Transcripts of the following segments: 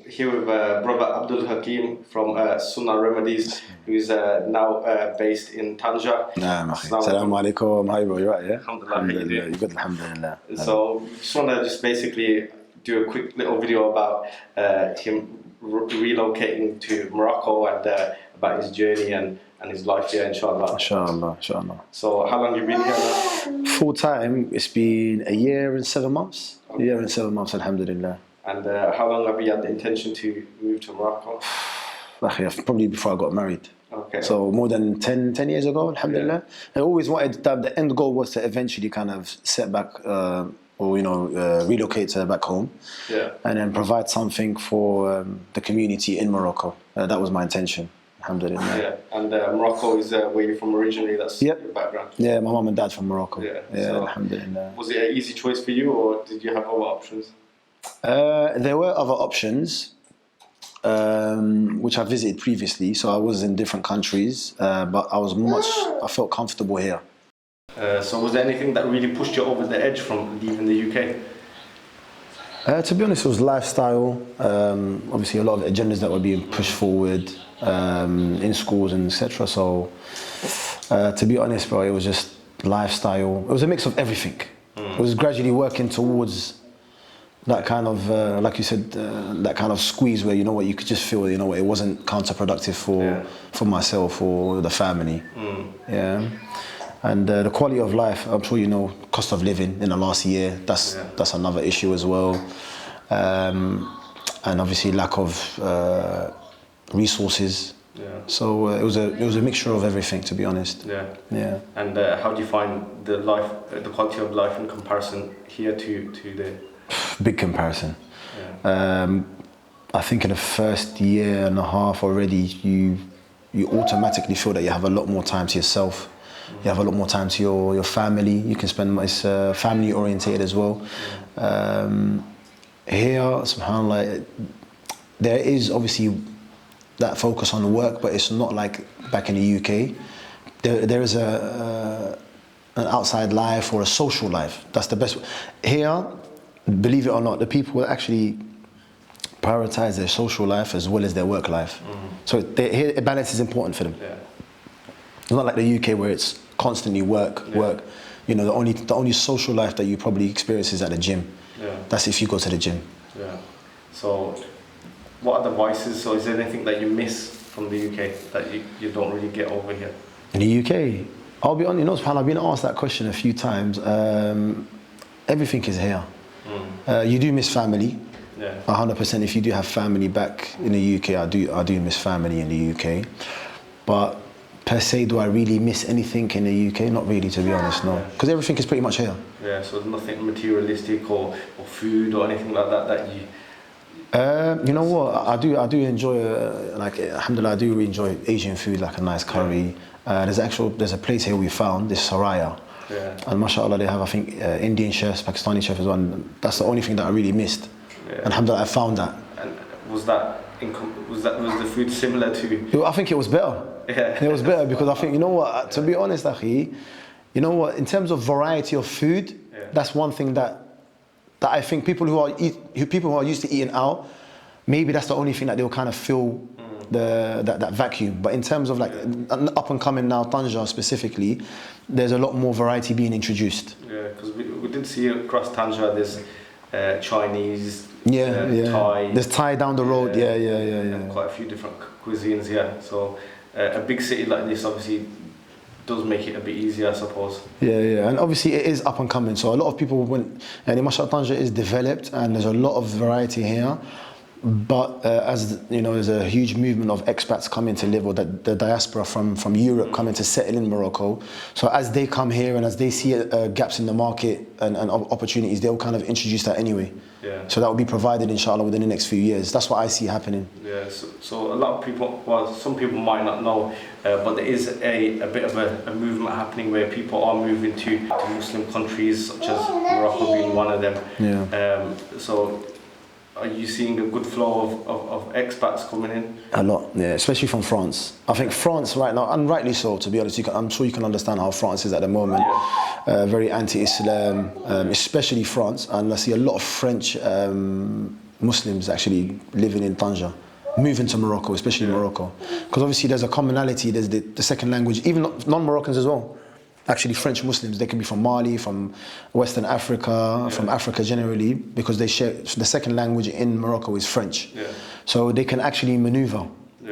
here with brother Abdul Hakeem from Sunnah Remedies, who's now based in Tanger. Assalamu alaikum. Hi bro, you right, yeah? Alhamdulillah. You good, alhamdulillah. So just want to basically do a quick little video about him relocating to Morocco and about his journey and his life here, inshallah. Inshallah. So how long have you been here now? Full time, it's been a year and 7 months. A year and 7 months, alhamdulillah. And how long have you had the intention to move to Morocco? Probably before I got married. Okay. So more than 10 years ago, alhamdulillah. I always wanted, the end goal was to eventually kind of set back relocate back home. Yeah. And then provide something for the community in Morocco. That was my intention, alhamdulillah. Yeah. And Morocco is where you're from originally, that's your background? Yeah, my mom and dad from Morocco. Yeah. Yeah, So alhamdulillah. was it an easy choice for you, or did you have other options? There were other options, which I visited previously. So I was in different countries, but I felt comfortable here. So was there anything that really pushed you over the edge from leaving the UK? To be honest, it was lifestyle. Obviously, a lot of agendas that were being pushed forward in schools and etc. So, to be honest, bro, it was just lifestyle. It was a mix of everything. It was gradually working towards that kind of, like you said, that kind of squeeze where, you know what, you could just feel, you know what, it wasn't counterproductive for myself or the family. Yeah. And the quality of life, I'm sure you know, cost of living in the last year, that's another issue as well. And obviously lack of resources. Yeah. So it was a mixture of everything, to be honest. Yeah. And how do you find the quality of life in comparison here to there? Big comparison. Yeah. I think in the first year and a half already, you automatically feel that you have a lot more time to yourself. You have a lot more time to your family. You can spend, it's family orientated as well. Here, subhanAllah, there is obviously that focus on work, but it's not like back in the UK. There is an outside life or a social life. That's the best. Here, believe it or not, the people will actually prioritize their social life as well as their work life. So here, a balance is important for them. Yeah. It's not like the UK where it's constantly work. You know, the only social life that you probably experience is at the gym. Yeah. That's if you go to the gym. Yeah. So, what are the vices? So, is there anything that you miss from the UK that you don't really get over here? In the UK, I'll be honest, you know, subhanAllah, I've been asked that question a few times. Everything is here. You do miss family. Yeah. 100%. If you do have family back in the UK, I do miss family in the UK. But per se, do I really miss anything in the UK? Not really, to be honest, no. Because everything is pretty much here. Yeah, so there's nothing materialistic or food or anything like that you... You know what, I do enjoy, alhamdulillah, I do enjoy Asian food, like a nice curry. There's a place here we found, this Saraya. Yeah. And mashallah, they have, I think, Indian chefs, Pakistani chefs as well. And that's the only thing that I really missed. Yeah. And alhamdulillah, I found that. And was the food similar to... I think it was better. Yeah. It was better because I think, you know what, to be honest, Akhi, you know what, in terms of variety of food, that's one thing that I think people who are used to eating out, maybe that's the only thing that they'll kind of feel that vacuum. But in terms of like up and coming now, Tanger specifically, there's a lot more variety being introduced. Yeah, because we did see across Tanger, there's Chinese, Thai. There's Thai down the road, yeah. And quite a few different cuisines, yeah. So a big city like this obviously does make it a bit easier, I suppose. Yeah, and obviously it is up and coming. So a lot of people and mashallah, Tanger is developed and there's a lot of variety here. But as you know, there's a huge movement of expats coming to live, or the diaspora from Europe coming to settle in Morocco. So as they come here and as they see gaps in the market and opportunities, they'll kind of introduce that anyway. Yeah. So that will be provided, inshallah, within the next few years. That's what I see happening. Yeah. So a lot of people, well, some people might not know, but there is a bit of a movement happening where people are moving to Muslim countries, such as Morocco being one of them. Yeah. So are you seeing a good flow of expats coming in? A lot, yeah, especially from France. I think France right now, and rightly so, to be honest, I'm sure you can understand how France is at the moment. Very anti-Islam, especially France, and I see a lot of French Muslims actually living in Tanger, moving to Morocco, especially Morocco. Because obviously there's a commonality, there's the second language, even non-Moroccans as well. Actually French Muslims, they can be from Mali, from Western Africa, from Africa generally, because they share, the second language in Morocco is French. So they can actually maneuver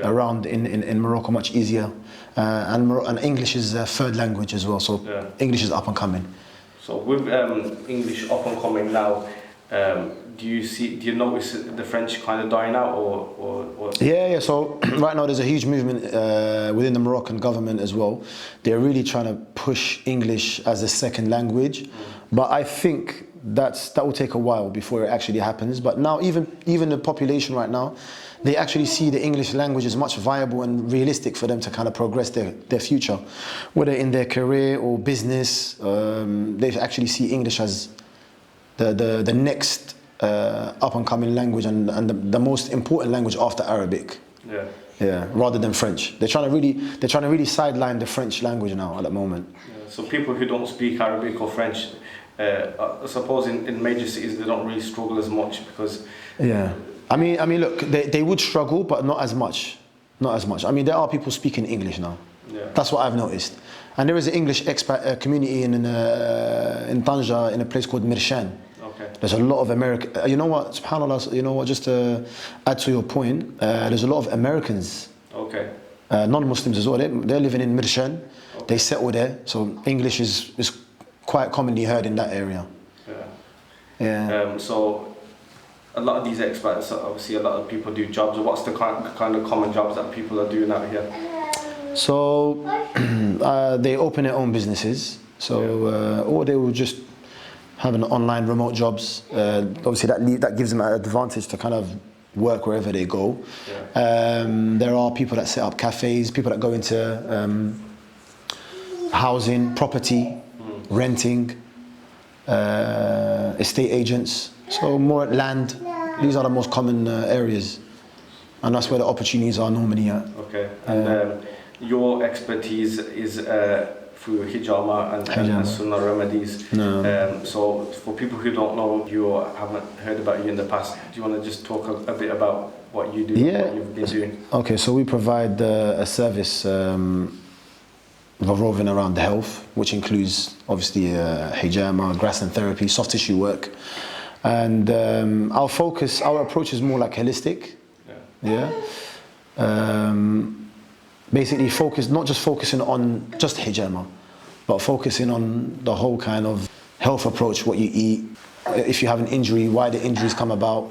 around in Morocco much easier. And English is a third language as well, so English is up and coming. So with English up and coming now, do you notice the French kind of dying out or? Yeah. So right now there's a huge movement within the Moroccan government as well. They're really trying to push English as a second language, but I think that will take a while before it actually happens. But now even the population right now, they actually see the English language as much viable and realistic for them to kind of progress their future, whether in their career or business. They actually see English as the next up and coming language and the most important language after Arabic. Rather than French. They're trying to really sideline the French language now at the moment. So people who don't speak Arabic or French, I suppose in major cities they don't really struggle as much because. I mean, look, they would struggle, but not as much. Not as much. I mean, there are people speaking English now. That's what I've noticed. And there is an English expat community in Tanger, in a place called Mirshan. There's a lot of American. You know what? Subhanallah. You know what? Just to add to your point, there's a lot of Americans. Non-Muslims as well. They're living in Mirshan. They settle there, so English is quite commonly heard in that area. So. A lot of these expats, obviously a lot of people do jobs. What's the kind of common jobs that people are doing out here? So they open their own businesses. So or they will just have an online remote jobs. Obviously that gives them an advantage to kind of work wherever they go. There are people that set up cafes, people that go into housing, property, renting, estate agents. So more land, these are the most common areas, and that's where the opportunities are normally at. And your expertise is through Hijama and Sunnah Remedies. So for people who don't know you or haven't heard about you in the past, do you want to just talk a bit about what you do, what you've been doing? Okay, so we provide a service revolving around the health, which includes obviously Hijama, grass and therapy, soft tissue work. And our approach is more like holistic. Basically not just focusing on just hijama, but focusing on the whole kind of health approach, what you eat, if you have an injury, why the injuries come about,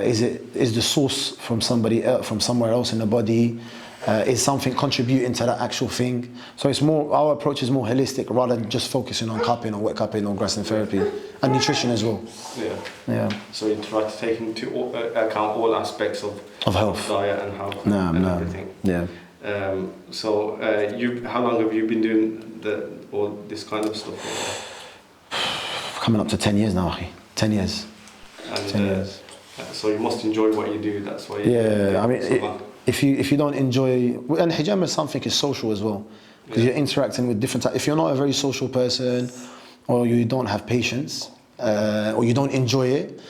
is the source from somewhere else in the body, is something contributing to that actual thing. So it's more, our approach is more holistic rather than just focusing on cupping or wet cupping or grass and therapy and nutrition as well. So you try to take into account all aspects of health, diet and health and everything. So how long have you been doing all this kind of stuff? Coming up to 10 years now, Akhi. 10 years. And 10 years. So you must enjoy what you do. That's why. I mean. If you don't enjoy, and hijama is something is social as well, because you're interacting with different types. If you're not a very social person, or you don't have patience, or you don't enjoy it,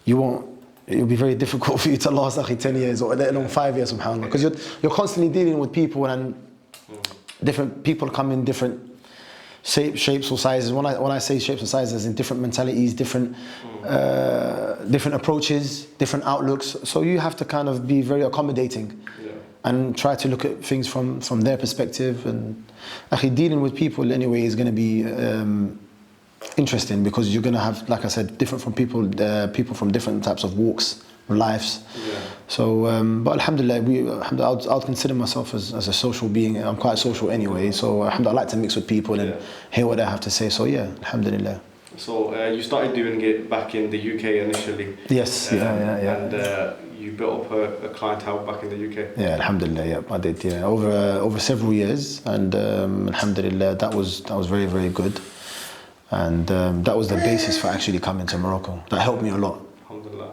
it'll be very difficult for you to last 10 years or let alone 5 years, subhanAllah, because you're constantly dealing with people and different people come in different shapes or sizes. When I say shapes or sizes, in different mentalities, different approaches, different outlooks. So you have to kind of be very accommodating and try to look at things from their perspective. And actually dealing with people anyway is going to be interesting, because you're going to have, like I said, different from people from different types of walks, lives. So, but alhamdulillah, I'll consider myself as a social being. I'm quite social anyway, so alhamdulillah, I like to mix with people and hear what they have to say. So yeah, alhamdulillah. So you started doing it back in the UK initially. Yes, And you built up a clientele back in the UK. Yeah, alhamdulillah, I did. Yeah, over several years, and alhamdulillah, that was very, very good. And that was the basis for actually coming to Morocco. That helped me a lot.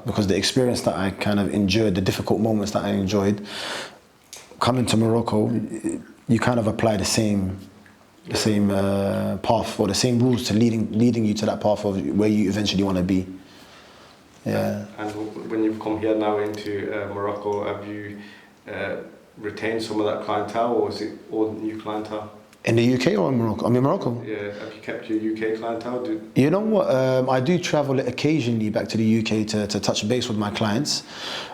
Because the experience that I kind of enjoyed, the difficult moments that I enjoyed, coming to Morocco, you kind of apply the same path or the same rules to leading you to that path of where you eventually want to be. Yeah. And when you've come here now into Morocco, have you retained some of that clientele, or is it all new clientele? In the UK or in Morocco? I mean Morocco. Yeah, have you kept your UK clientele? You know what? I do travel occasionally back to the UK to touch base with my clients.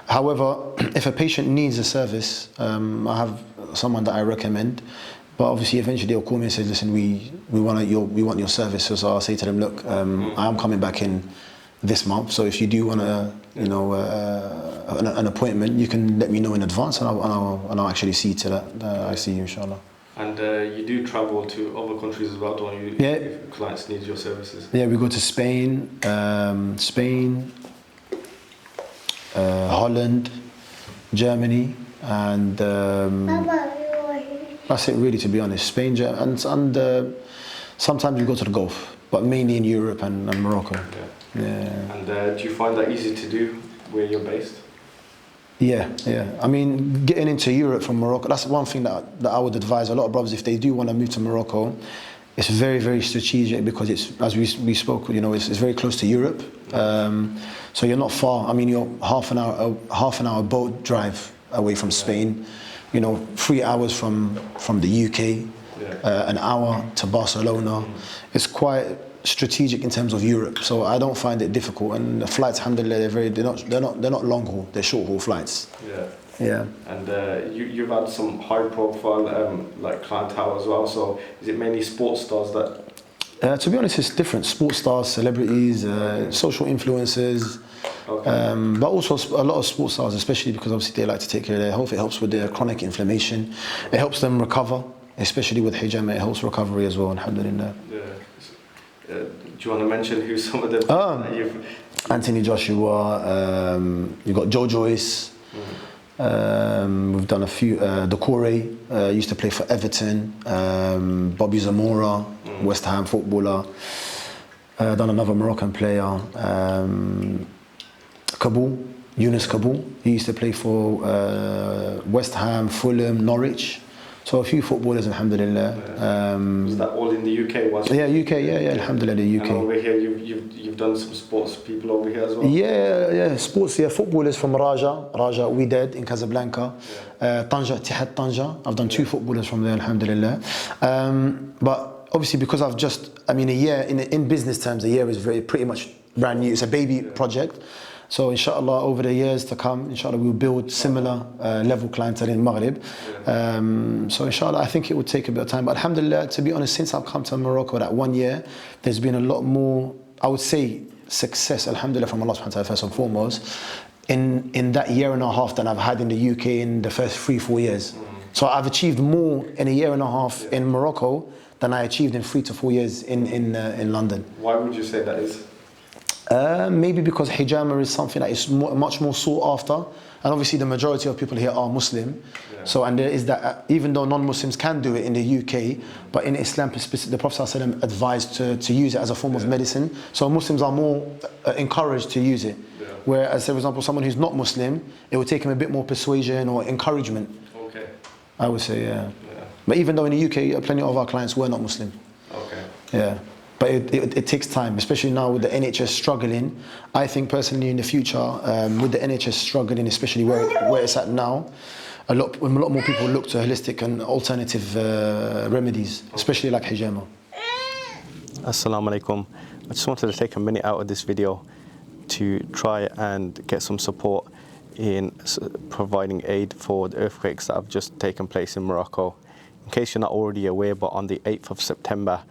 However, if a patient needs a service, I have someone that I recommend. But obviously, eventually they'll call me and say, "Listen, we want your service." So I'll say to them, "Look, I am coming back in this month. So if you do want an appointment, you can let me know in advance, and I'll actually see to that I see you, inshallah." And you do travel to other countries as well, don't you? Yeah. If clients need your services. Yeah, we go to Spain, Holland, Germany, and that's it really, to be honest. Spain, and sometimes we go to the Gulf, but mainly in Europe and Morocco. Yeah. And do you find that easy to do where you're based? Yeah. I mean, getting into Europe from Morocco, that's one thing that I would advise a lot of brothers, if they do want to move to Morocco. It's very, very strategic because it's, as we spoke, it's very close to Europe. So you're not far. I mean, you're half an hour boat drive away from Spain. 3 hours from the UK, an hour to Barcelona. It's quite strategic in terms of Europe, so I don't find it difficult. And the flights, alhamdulillah, they're not long haul, they're short haul flights. Yeah. And you've had some high profile like clientele as well. So is it mainly sports stars that? To be honest, it's different. Sports stars, celebrities, social influencers. Okay. But also a lot of sports stars, especially because obviously they like to take care of their health. It helps with their chronic inflammation. It helps them recover, especially with Hijama. It helps recovery as well, alhamdulillah. Do you want to mention who some of them Anthony Joshua, you've got Joe Joyce, we've done a few, Decore, used to play for Everton, Bobby Zamora, West Ham footballer, done another Moroccan player, Yunus Kabul, he used to play for West Ham, Fulham, Norwich. So a few footballers, alhamdulillah. Is that all in the UK? Yeah, UK, yeah, alhamdulillah, the UK. And over here, you've done some sports people over here as well? Yeah, sports, footballers from Raja Wydad in Casablanca, Tanger, Tanger. I've done 2 footballers from there, alhamdulillah. But obviously, because I've a year, in business terms, a year is pretty much brand new. It's a baby project. So inshallah, over the years to come, inshallah, we'll build similar level clientele in Maghreb. So inshallah, I think it would take a bit of time. But alhamdulillah, to be honest, since I've come to Morocco that 1 year, there's been a lot more, I would say, success, alhamdulillah, from Allah subhanahu wa ta'ala first and foremost, in that year and a half than I've had in the UK in the first 3-4 years. So I've achieved more in a year and a half in Morocco than I achieved in 3 to 4 years in London. Why would you say that is? Maybe because hijama is something that is much more sought after, and obviously the majority of people here are Muslim. So, and there is that, even though non-Muslims can do it in the UK, but in Islam, the Prophet ﷺ advised to use it as a form of medicine. So Muslims are more encouraged to use it. Whereas, for example, someone who's not Muslim, it would take him a bit more persuasion or encouragement. Okay. I would say, yeah. But even though in the UK, plenty of our clients were not Muslim. Okay. Yeah. But it takes time, especially now with the NHS struggling. I think personally in the future, with the NHS struggling, especially where it's at now, a lot more people look to holistic and alternative remedies, especially like Hijama. Assalamu alaikum. I just wanted to take a minute out of this video to try and get some support in providing aid for the earthquakes that have just taken place in Morocco. In case you're not already aware, but on the 8th of September,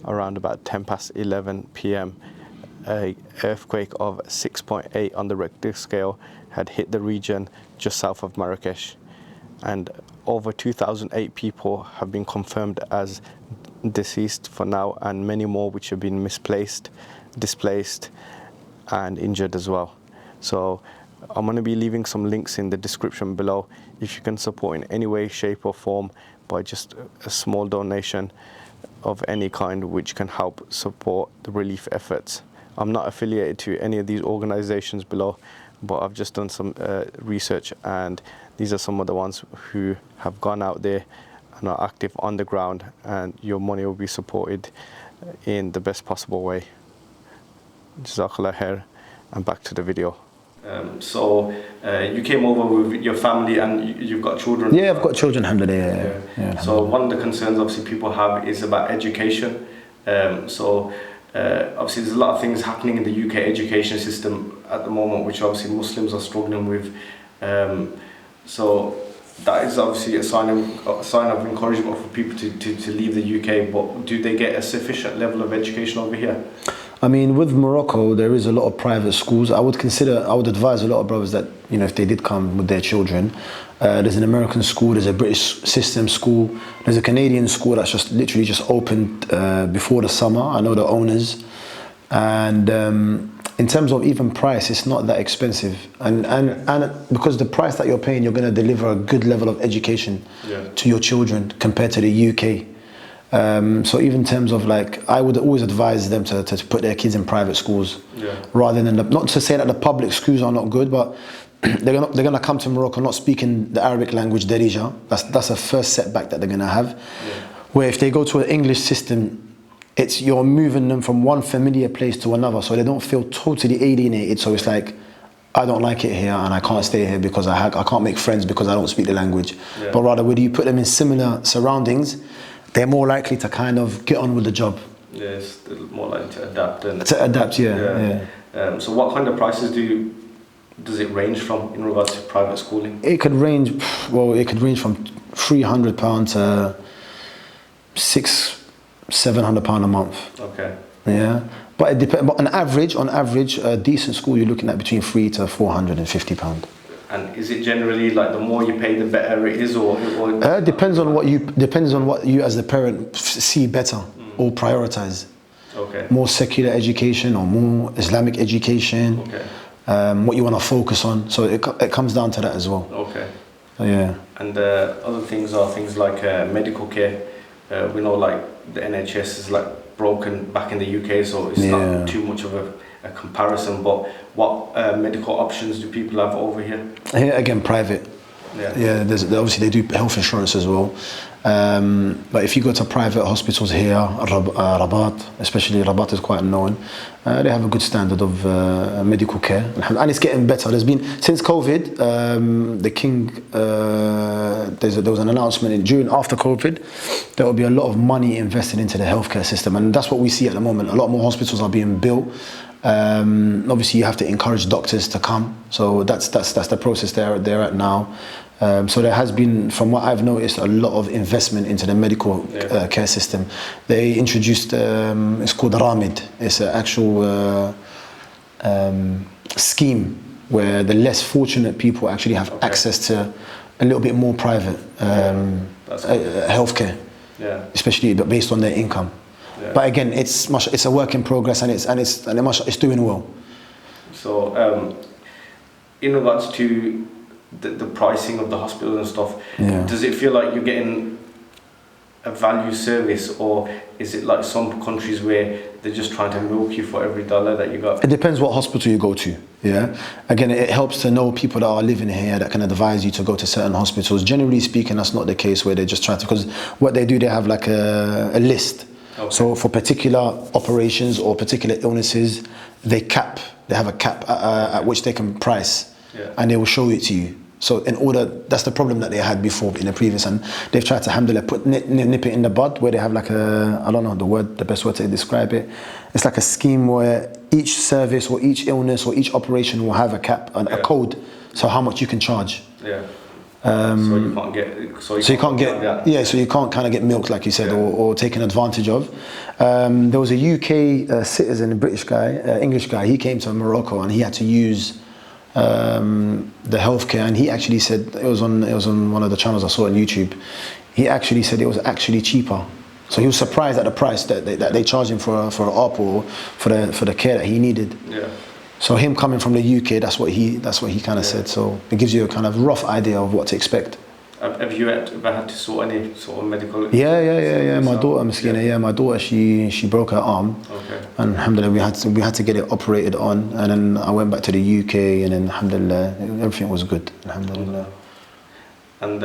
around about 10:11 p.m, an earthquake of 6.8 on the Richter scale had hit the region just south of Marrakesh, and over 2,008 people have been confirmed as deceased for now, and many more which have been misplaced, displaced and injured as well. So I'm going to be leaving some links in the description below if you can support in any way, shape or form by just a small donation of any kind which can help support the relief efforts. I'm not affiliated to any of these organizations below, but I've just done some research, and these are some of the ones who have gone out there and are active on the ground, and your money will be supported in the best possible way. Jazakallah khair. and back to the video. So you came over with your family and you've got children? Yeah, I've got children, alhamdulillah. Yeah, so one of the concerns obviously people have is about education. Obviously there's a lot of things happening in the UK education system at the moment which obviously Muslims are struggling with. So that is obviously a sign of encouragement for people to leave the UK, but do they get a sufficient level of education over here? I mean, with Morocco, there is a lot of private schools. I would advise a lot of brothers that, you know, if they did come with their children, there's an American school, there's a British system school, there's a Canadian school that's just literally just opened before the summer. I know the owners. And in terms of even price, it's not that expensive. And because the price that you're paying, you're going to deliver a good level of education to your children compared to the UK. So even in terms of like, I would always advise them to put their kids in private schools rather than, not to say that the public schools are not good, but they're gonna come to Morocco not speaking the Arabic language, Darija. That's a first setback that they're gonna have. Where if they go to an English system, you're moving them from one familiar place to another, so they don't feel totally alienated. So it's like, I don't like it here and I can't stay here because I can't make friends because I don't speak the language. But rather, whether you put them in similar surroundings, they're more likely to kind of get on with the job. Yes, they're more likely to adapt. So what kind of prices does it range from in regards to private schooling? It could range from £300 to £600-700 a month. Okay. Yeah, but it depends. But on average, a decent school you're looking at between £300 to £450. And is it generally like the more you pay, the better it is, or depends on what you as the parent see better or prioritize. Okay. More secular education or more Islamic education. Okay. What you want to focus on. So it comes down to that as well. Okay. Yeah. And other things are things like medical care. We know like the NHS is like broken back in the UK, so it's not too much of a comparison, but what medical options do people have over here? Here again, private. Yeah, obviously they do health insurance as well. But if you go to private hospitals here, Rabat, especially Rabat is quite known, they have a good standard of medical care, and it's getting better. There's been, since COVID, the King, there was an announcement after COVID, there will be a lot of money invested into the healthcare system, and that's what we see at the moment. A lot more hospitals are being built. Obviously you have to encourage doctors to come, so that's the process they're at now. So there has been, from what I've noticed, a lot of investment into the medical care system. They introduced, it's called RAMID. It's an actual scheme where the less fortunate people actually have access to a little bit more private healthcare, especially based on their income. But again, it's a work in progress, and it's doing well. So in regards to the pricing of the hospitals and stuff, does it feel like you're getting a value service, or is it like some countries where they're just trying to milk you for every dollar that you got? It depends what hospital you go to. Again, it helps to know people that are living here that can advise you to go to certain hospitals. Generally speaking, that's not the case where they just try to, because what they do, they have like a list. So for particular operations or particular illnesses, they have a cap at which they can price, and they will show it to you. So that's the problem that they had before in the previous, and they've tried to handle it, nip it in the bud, where they have like I don't know the best word to describe it. It's like a scheme where each service or each illness or each operation will have a cap and a code, so how much you can charge. So you can't get, so you can't kind of get milked, like you said, or taken advantage of. There was a UK citizen, a British guy, English guy. He came to Morocco and he had to use the healthcare, and he actually said, it was on one of the channels I saw on YouTube. He actually said it was actually cheaper. So he was surprised at the price that they charged him for an op or for the care that he needed. So him coming from the UK, that's what he kind of said. So it gives you a kind of rough idea of what to expect. Have you ever had to sort any sort of medical? My daughter, my daughter, she broke her arm, and alhamdulillah we had to get it operated on, and then I went back to the UK, and then alhamdulillah everything was good, alhamdulillah. And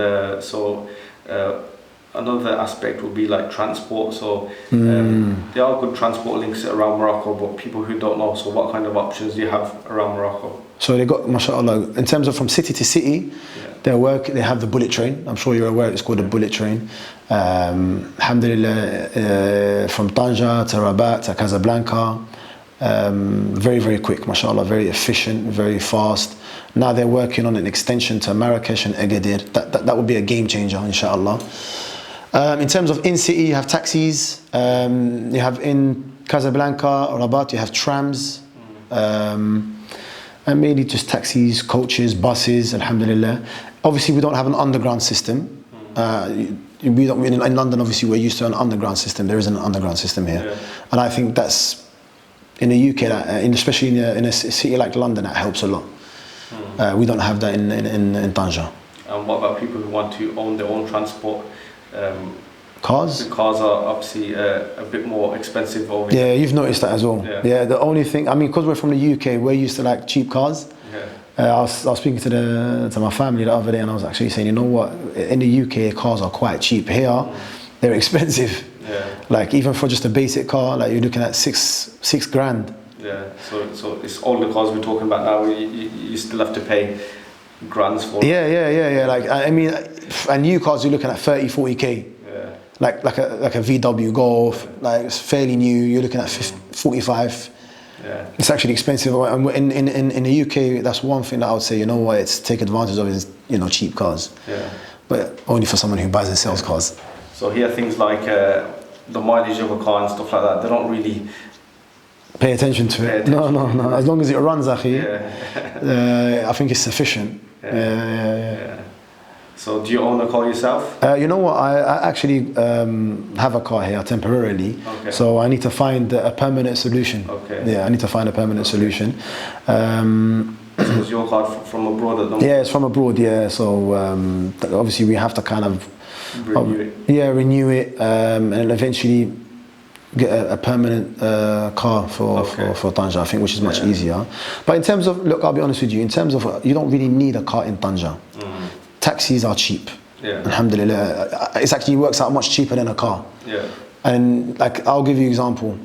another aspect would be like transport. So there are good transport links around Morocco, but people who don't know, so what kind of options do you have around Morocco? So they got, mashallah, in terms of from city to city, they have the bullet train. I'm sure you're aware it's called the bullet train. Alhamdulillah, from Tanger to Rabat to Casablanca, very, very quick, mashallah, very efficient, very fast. Now they're working on an extension to Marrakesh and Agadir. That would be a game changer, inshallah. In terms of in-city, you have taxis. You have in Casablanca, Rabat, you have trams. And mainly just taxis, coaches, buses, alhamdulillah. Obviously, we don't have an underground system. In London, obviously, we're used to an underground system. There isn't an underground system here. Yeah. And I think that's, in the UK, especially in a city like London, that helps a lot. We don't have that in Tanger. And what about people who want to own their own transport? Cars? The cars are obviously a bit more expensive over here. Yeah, you've noticed that as well. Yeah, the only thing, I mean, because we're from the UK, we're used to like cheap cars. I was speaking to my family the other day, and I was actually saying, you know what, in the UK cars are quite cheap. Here, they're expensive. Like even for just a basic car, like you're looking at six grand. Yeah, so it's all the cars we're talking about now. You still have to pay grands for. Yeah. Like I mean, and new cars you're looking at 30, 40k. Like a VW Golf, like it's fairly new. You're looking at 45. Yeah. It's actually expensive. And in the UK, that's one thing that I would say, you know what, it's take advantage of is, you know, cheap cars. Yeah. But only for someone who buys and sells cars. So here things like the mileage of a car and stuff like that, they don't really pay attention to it. No. As long as it runs, akhi, I think it's sufficient. Yeah. So do you own a car yourself? You know what, I actually have a car here temporarily. Okay. So I need to find a permanent solution. Okay. Yeah, I need to find a permanent solution. So is your car from abroad at the moment? Yeah, it's from abroad, yeah. So obviously we have to kind of renew it and eventually get a permanent car for Tanger, I think, which is much easier. But in terms of, look, I'll be honest with you, in terms of, you don't really need a car in Tanger. Taxis are cheap. Yeah. Alhamdulillah. It actually works out much cheaper than a car. Yeah. And like, I'll give you an example.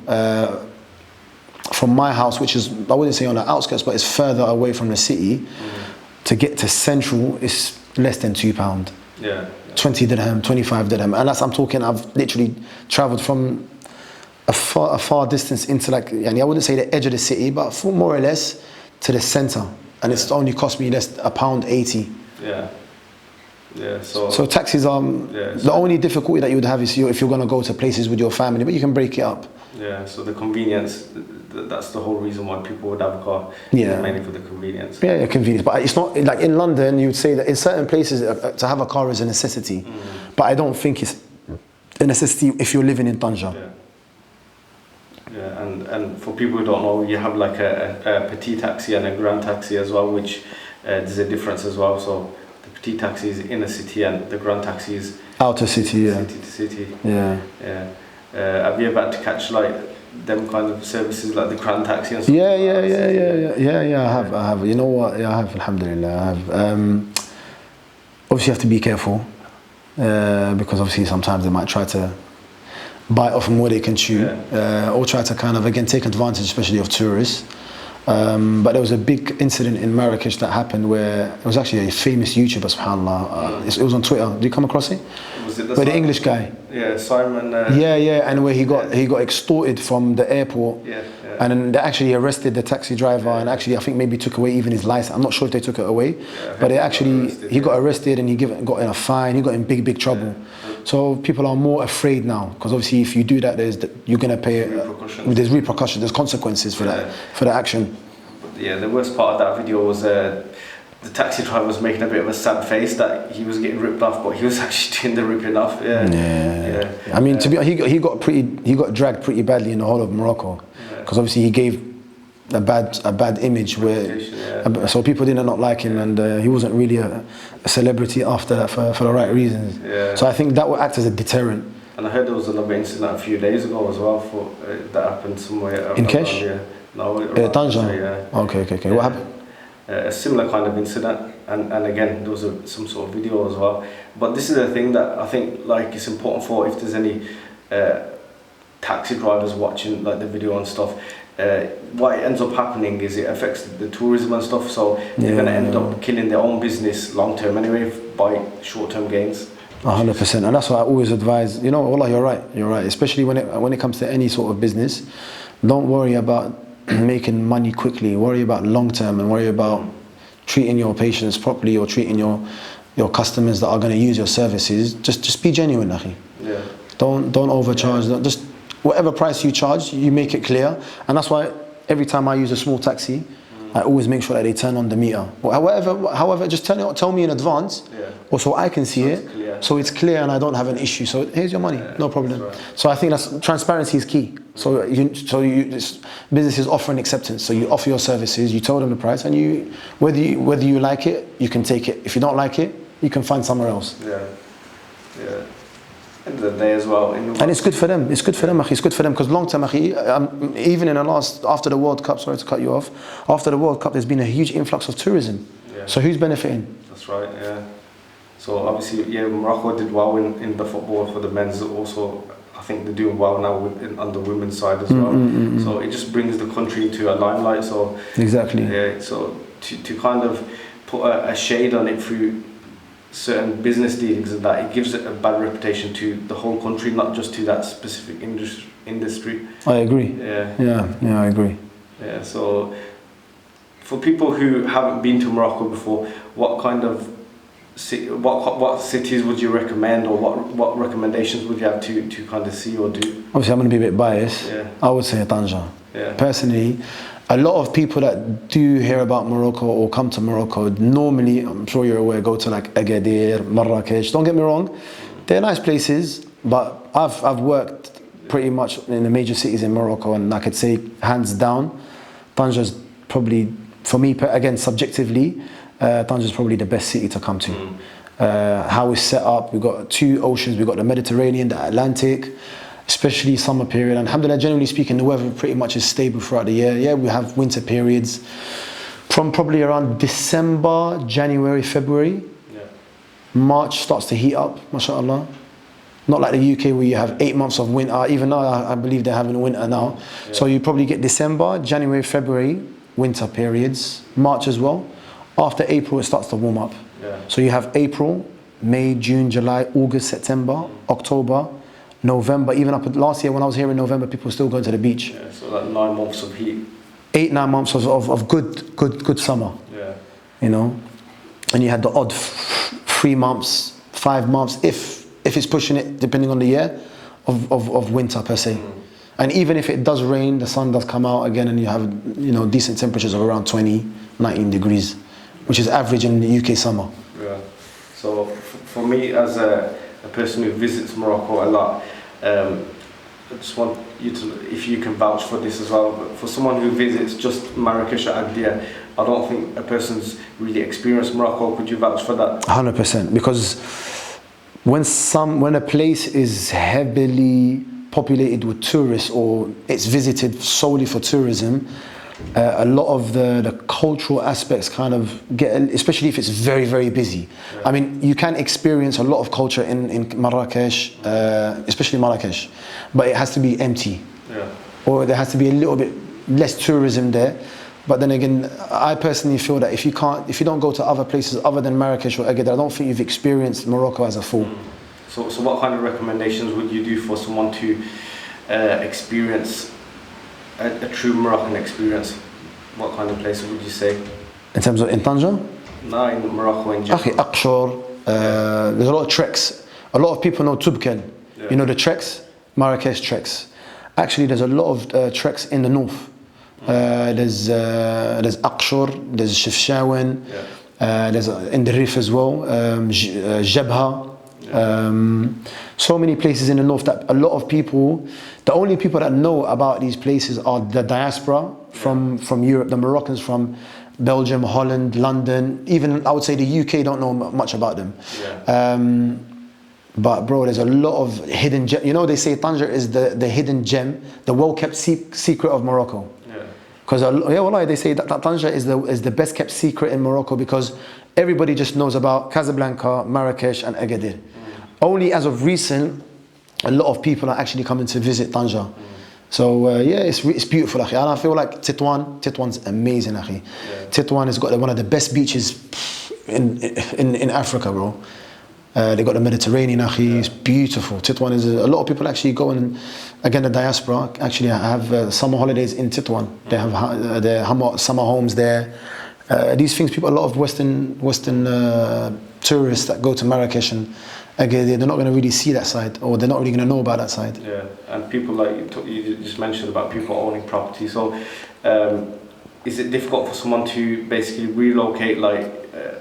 From my house, which is, I wouldn't say on the outskirts, but it's further away from the city, to get to Central is less than £2. Yeah. 20 dirham, 25 dirham. And that's, I'm talking, I've literally traveled from a far distance into like, I wouldn't say the edge of the city, but more or less to the center. And it's only cost me less £1.80. Yeah. Yeah, so taxis are the only difficulty that you would have is if you're going to go to places with your family, but you can break it up. Yeah, so the convenience, that's the whole reason why people would have a car. Yeah, mainly for the convenience. Yeah, convenience. But it's not like in London. You would say that in certain places to have a car is a necessity, but I don't think it's a necessity if you're living in Tanger. Yeah, and for people who don't know, you have like a petite taxi and a grand taxi as well, which there's a difference as well. So petite taxi is in the city and the grand taxi is outer city, city to city. Yeah. Have you ever had to catch like them kind of services like the grand taxi and stuff? Yeah. I have. You know what? Yeah, I have. Alhamdulillah, I have. Obviously, you have to be careful because obviously sometimes they might try to bite off more they can chew, or try to kind of again take advantage, especially of tourists. But there was a big incident in Marrakesh that happened where it was actually a famous YouTuber, subhanAllah. It was on Twitter. Did you come across it? Was it the English guy? Yeah, Simon. And where he got extorted from the airport. And then they actually arrested the taxi driver and actually I think maybe took away even his license. I'm not sure if they took it away, but he got arrested and he got in a fine. He got in big trouble. So people are more afraid now because obviously if you do that, you're going to pay. There's repercussions. There's consequences for that action. Yeah, the worst part of that video was the taxi driver was making a bit of a sad face that he was getting ripped off, but he was actually doing the ripping off. Yeah. I mean, to be he got dragged pretty badly in the whole of Morocco because obviously he gave a bad image where so people did not like him and he wasn't really a celebrity after that for the right reasons. Yeah. So I think that would act as a deterrent. And I heard there was another incident a few days ago as well that happened somewhere in Kesh. No, Tanger. Okay. Yeah. What happened? a similar kind of incident, and again there was some sort of video as well. But this is the thing that I think like it's important for, if there's any taxi drivers watching like the video and stuff, what ends up happening is it affects the tourism and stuff, so they're going to end up killing their own business long term anyway by short term gains. 100%, and that's why I always advise, you know, Wallah, you're right, especially when it comes to any sort of business. Don't worry about making money quickly, worry about long term, and worry about treating your patients properly, or treating your customers that are going to use your services. Just be genuine, akhi. Yeah. Don't overcharge. Just whatever price you charge, you make it clear. And that's why every time I use a small taxi, I always make sure that they turn on the meter. However, just tell me in advance, or so I can see it, so it's clear and I don't have an issue. So here's your money, no problem. Right. So I think transparency is key. So business is offer and acceptance. So you offer your services, you tell them the price, and whether you like it, you can take it. If you don't like it, you can find somewhere else. Yeah. End of the day as well. And it's good for them. It's good for them, akhi. It's good for them because long term, akhi, even in the after the World Cup, sorry to cut you off, after the World Cup, there's been a huge influx of tourism. Yeah. So who's benefiting? That's right. Yeah. So obviously, Morocco did well in the football for the men's. Also, I think they're doing well now on the women's side as well. So it just brings the country into a limelight. So exactly. Yeah. So to kind of put a shade on it through certain business dealings, and that it gives it a bad reputation to the whole country, not just to that specific industry. I agree. Yeah, I agree. Yeah, so for people who haven't been to Morocco before, what kind of what cities would you recommend, or what recommendations would you have to kind of see or do? Obviously, I'm going to be a bit biased. Yeah. I would say Tanger. Yeah. Personally, a lot of people that do hear about Morocco or come to Morocco normally, I'm sure you're aware, go to like Agadir, Marrakesh. Don't get me wrong, they're nice places, but I've worked pretty much in the major cities in Morocco, and I could say hands down, Tanger's probably, for me again subjectively, Tanger's probably the best city to come to. How it's set up, we've got two oceans, we've got the Mediterranean, the Atlantic. Especially summer period, and alhamdulillah, generally speaking, the weather pretty much is stable throughout the year. Yeah, we have winter periods from probably around December, January, February. Yeah. March starts to heat up, mashallah. Not like the UK where you have 8 months of winter. Even now, I believe they're having winter now. Yeah. So you probably get December, January, February, winter periods, March as well. After April, it starts to warm up. Yeah. So you have April, May, June, July, August, September, October, November. Even up last year when I was here in November, people were still going to the beach. Yeah, so like 9 months of heat. 8-9 months of good summer. Yeah. You know, and you had the odd 3 months, 5 months, if it's pushing it, depending on the year, of winter per se. And even if it does rain, the sun does come out again, and you have, you know, decent temperatures of around 20, 19 degrees, which is average in the UK summer. Yeah. So for me, as a person who visits Morocco a lot, I just want you to, if you can vouch for this as well, but for someone who visits just Marrakesh or Agadir, I don't think a person's really experienced Morocco. Could you vouch for that? 100%, because when a place is heavily populated with tourists, or it's visited solely for tourism, a lot of the cultural aspects kind of get, especially if it's very, very busy. Yeah. I mean, you can experience a lot of culture in Marrakesh, especially Marrakesh, but it has to be empty. Yeah. Or there has to be a little bit less tourism there. But then again, I personally feel that if you don't go to other places other than Marrakesh or Agadir, I don't think you've experienced Morocco as a full. So what kind of recommendations would you do for someone to experience a true Moroccan experience? What kind of place would you say? In terms of in Tanger? No, in Morocco in general. Okay, Aqshar, there's a lot of treks. A lot of people know Tubkel. Yeah. You know the treks? Marrakesh treks. Actually, there's a lot of treks in the north. There's Aqshar, there's Chefchaouen, there's in the Rif as well, Jabha. So many places in the north that a lot of people, the only people that know about these places are the diaspora from Europe, the Moroccans from Belgium, Holland, London, even I would say the UK don't know much about them. Yeah. But bro, there's a lot of hidden gem. You know, they say Tanger is the hidden gem, the well-kept secret of Morocco. Because yeah, wallahi, they say that Tanger is the best kept secret in Morocco because everybody just knows about Casablanca, Marrakesh, and Agadir. Only as of recent, a lot of people are actually coming to visit Tanger. So yeah, it's beautiful, akhi. And I feel like Tétouan's amazing, akhi. Yeah. Tétouan has got one of the best beaches in Africa, bro. They got the Mediterranean, akhi. It's beautiful. Tétouan is a lot of people actually go and again the diaspora actually have summer holidays in Tétouan. They have their summer homes there. These things, a lot of Western tourists that go to Marrakesh and again, they're not going to really see that side, or they're not really going to know about that side. Yeah, and people like you just mentioned about people owning property. So, is it difficult for someone to basically relocate,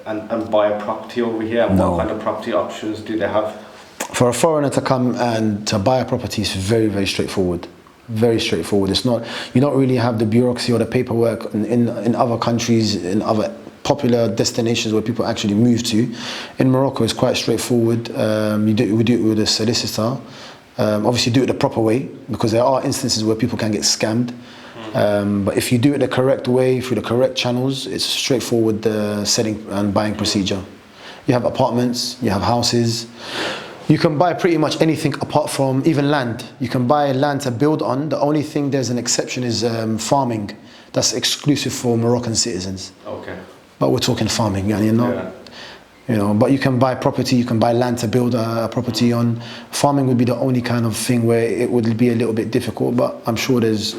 and buy a property over here? And No. what kind of property options do they have? For a foreigner to come and to buy a property is very, very straightforward. Very straightforward. It's not. You don't really have the bureaucracy or the paperwork in other countries, in other popular destinations where people actually move to. In Morocco, it's quite straightforward. We do it with a solicitor. Obviously, do it the proper way because there are instances where people can get scammed. But if you do it the correct way, through the correct channels, it's a straightforward selling and buying procedure. You have apartments, you have houses. You can buy pretty much anything apart from even land. You can buy land to build on. The only thing there's an exception is farming. That's exclusive for Moroccan citizens. Okay. But we're talking farming, but you can buy property, you can buy land to build a property on. Farming would be the only kind of thing where it would be a little bit difficult, but I'm sure there's,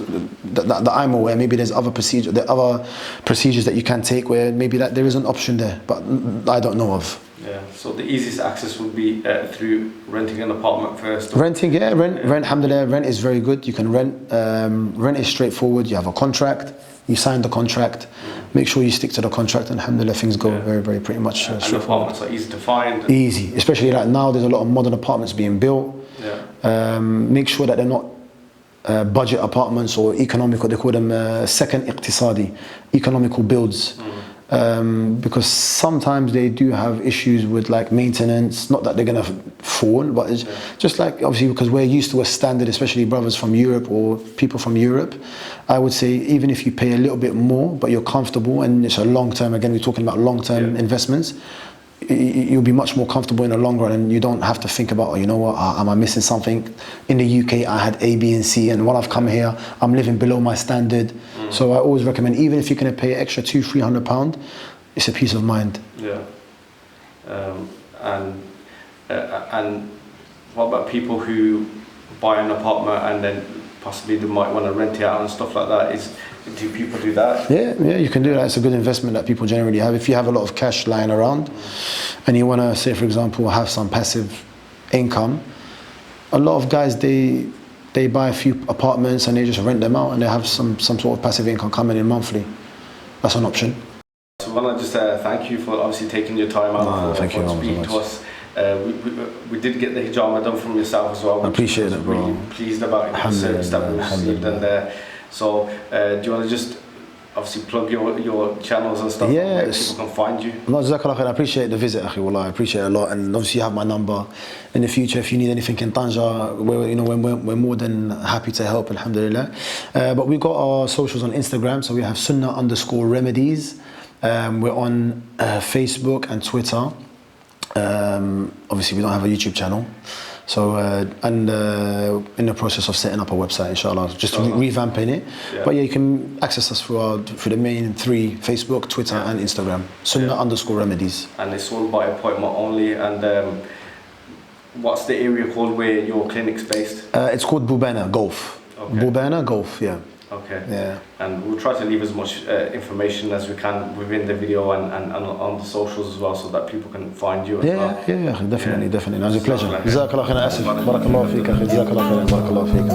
that I'm aware, maybe there's other procedures that you can take where maybe that there is an option there, but I don't know of. Yeah, so the easiest access would be through renting an apartment first. Renting, yeah, rent, alhamdulillah, rent is very good. You can rent, rent is straightforward. You have a contract, you sign the contract, make sure you stick to the contract, and alhamdulillah, things go very, very pretty much straightforward. And apartments are easy to find. Easy, especially like now there's a lot of modern apartments being built. Yeah. Make sure that they're not budget apartments or economical, they call them second iqtisadi, economical builds. Because sometimes they do have issues with like maintenance, not that they're gonna fall, but it's just like obviously because we're used to a standard, especially brothers from Europe or people from Europe. I would say even if you pay a little bit more but you're comfortable and it's a long term, again we're talking about long term investments, you'll be much more comfortable in the long run, and you don't have to think about, oh, you know what, am I missing something? In the UK I had A, B and C, and when I've come here I'm living below my standard. So I always recommend, even if you're going to pay extra £200-300, it's a peace of mind. Yeah. And what about people who buy an apartment and then possibly they might want to rent it out and stuff like that? Do people do that? Yeah, you can do that. It's a good investment that people generally have. If you have a lot of cash lying around and you want to, say for example, have some passive income, a lot of guys, they buy a few apartments and they just rent them out and they have some sort of passive income coming in monthly. That's an option. So I want to just thank you for obviously taking your time out for speaking to us. We did get the hijama done from yourself as well. I appreciate it, bro. Really pleased about the service that we received. And so do you want to just obviously plug your channels and stuff, where people can find you? No, Jazakallah khair. I appreciate the visit, akhi, wallah. I appreciate it a lot, and obviously you have my number. In the future, if you need anything in Tanger, we're more than happy to help, alhamdulillah. But we've got our socials on Instagram, so we have Sunnah_Remedies. We're on Facebook and Twitter. Obviously we don't have a YouTube channel. So, in the process of setting up a website, inshallah, just revamping it. Yeah. But yeah, you can access us through the main three: Facebook, Twitter, and Instagram. Sunnah_Remedies. And it's all by appointment only. And what's the area called where your clinic's based? It's called Bubana Golf. Okay. Bubana Golf, yeah. Okay. Yeah. And we'll try to leave as much information as we can within the video and on the socials as well, so that people can find you as well. Yeah, definitely. It was a pleasure. Jazakallah khair. Barakallahu feek. Jazakallah khair. Barakallahu feek.